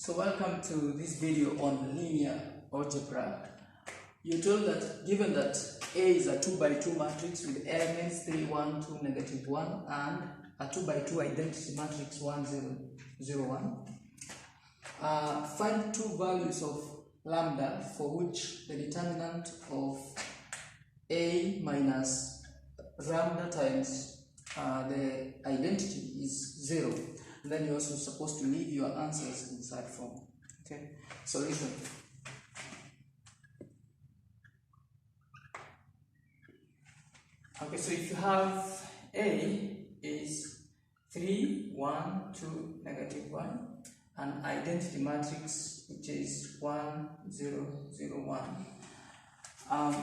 So welcome to this video on linear algebra. You're told that given that A is a 2 by 2 matrix with elements 3, 1, 2, negative 1 and a 2 by 2 identity matrix 1, 0, 0, 1. Find two values of lambda for which the determinant of A minus lambda times the identity is 0. And then you're also supposed to leave your answers in that form. Okay, so listen. Okay, so if you have A is 3, 1, 2, negative 1, and identity matrix which is 1, 0, 0, 1.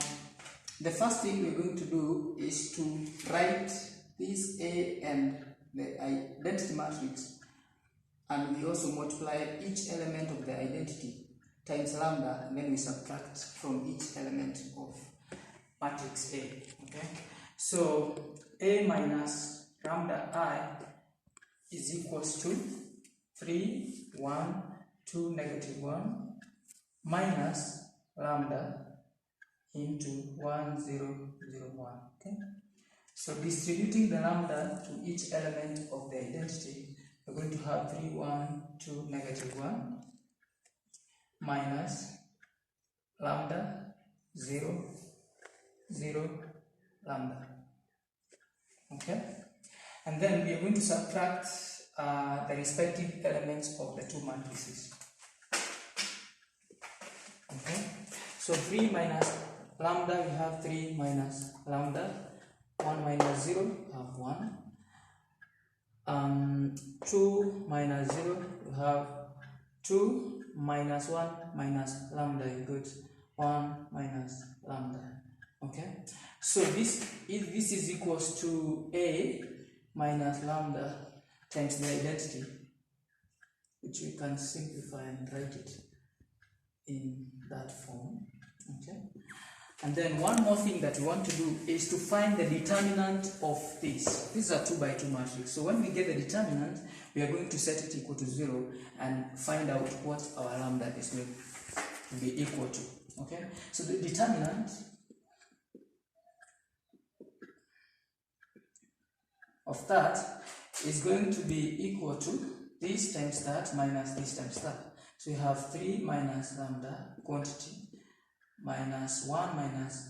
The first thing we're going to do is to write this A and the identity matrix, and we also multiply each element of the identity times lambda, and then we subtract from each element of matrix A. Okay, so A minus lambda I is equals to 3, 1, 2, negative 1 minus lambda into 1, 0, 0, 1. Okay, so distributing the lambda to each element of the identity, we're going to have 3, 1, 2, negative 1 minus lambda 0, 0, lambda. Okay, and then we are going to subtract the respective elements of the two matrices. Okay, so 3 minus lambda, we have 3 minus lambda. 1 minus 0, we have 1. 2 minus 0, we have 2 minus 1 minus lambda equals 1 minus lambda. Okay, so this is equals to A minus lambda times the identity, which we can simplify and write it in that form. Okay, and then one more thing that we want to do is to find the determinant of this. This is a 2 by 2 matrix. So when we get the determinant, we are going to set it equal to 0 and find out what our lambda is going to be equal to. Okay, so the determinant of that is going to be equal to this times that minus this times that. So we have 3 minus lambda quantity minus 1 minus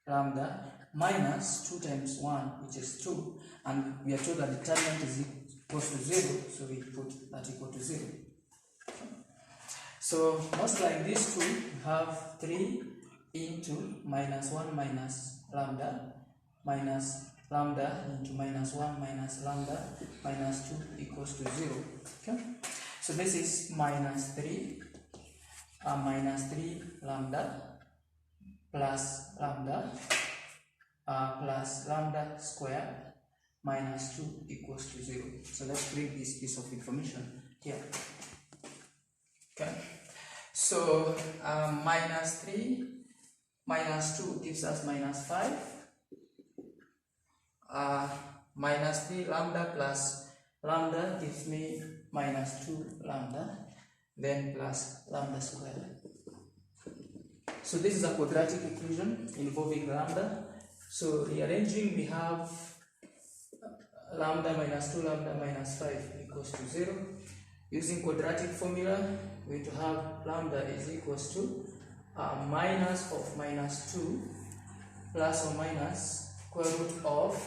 lambda minus 2 times 1, which is 2, and we are told that the determinant is equal to 0, so we put that equal to 0. So multiplying these two, we have 3 into minus 1 minus lambda minus lambda into minus 1 minus lambda minus 2 equals to 0. Okay, so this is minus 3 lambda plus lambda plus lambda squared minus 2 equals to 0. So let's bring this piece of information here. Okay, so minus 3 minus 2 gives us minus 5. Minus 3 lambda plus lambda gives me minus 2 lambda, then plus lambda squared. So this is a quadratic equation involving lambda. So rearranging, we have lambda minus 2 lambda minus 5 equals to 0. Using quadratic formula, we're going to have lambda is equals to minus of minus 2 plus or minus square root of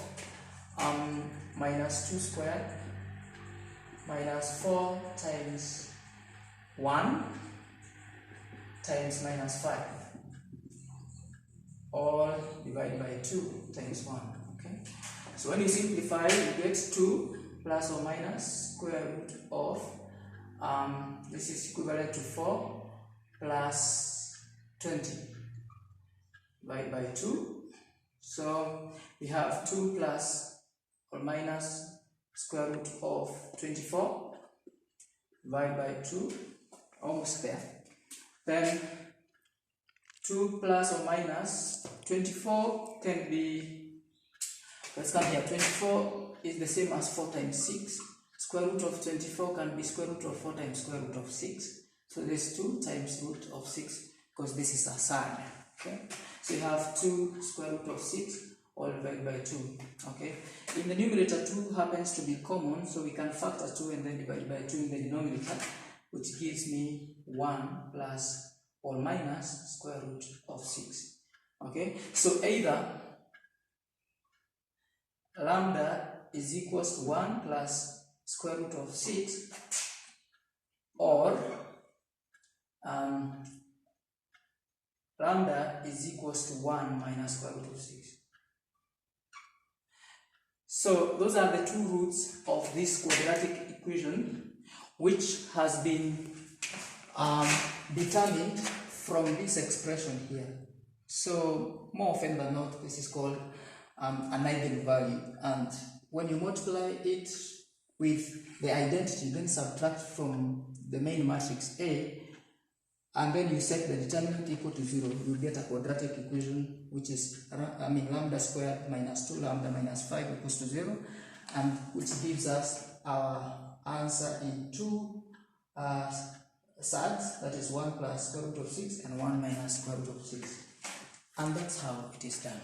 minus 2 squared minus 4 times 1 times minus 5, all divided by 2 times 1. Okay, so when you simplify, you get 2 plus or minus square root of this is equivalent to 4 plus 20 divided by 2. So we have 2 plus or minus square root of 24 divided by 2, almost there. Then 2 plus or minus 24 can be, let's come here, 24 is the same as 4 times 6. Square root of 24 can be square root of 4 times square root of 6. So there's 2 times root of 6 because this is a surd. Okay, so you have 2 square root of 6 all divided by 2. Okay, in the numerator 2 happens to be common, so we can factor 2 and then divide by 2 in the denominator, which gives me 1 plus or minus square root of 6. Okay, so either lambda is equals to 1 plus square root of 6 or lambda is equals to 1 minus square root of 6. So those are the 2 roots of this quadratic equation, which has been determined from this expression here. So more often than not, this is called an eigenvalue, and when you multiply it with the identity, then subtract from the main matrix A, and then you set the determinant equal to 0, you get a quadratic equation, which is lambda squared minus 2 lambda minus 5 equals to 0, and which gives us our answer in 2 surds, that is 1 plus square root of 6 and 1 minus square root of 6. And that's how it is done.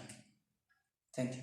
Thank you.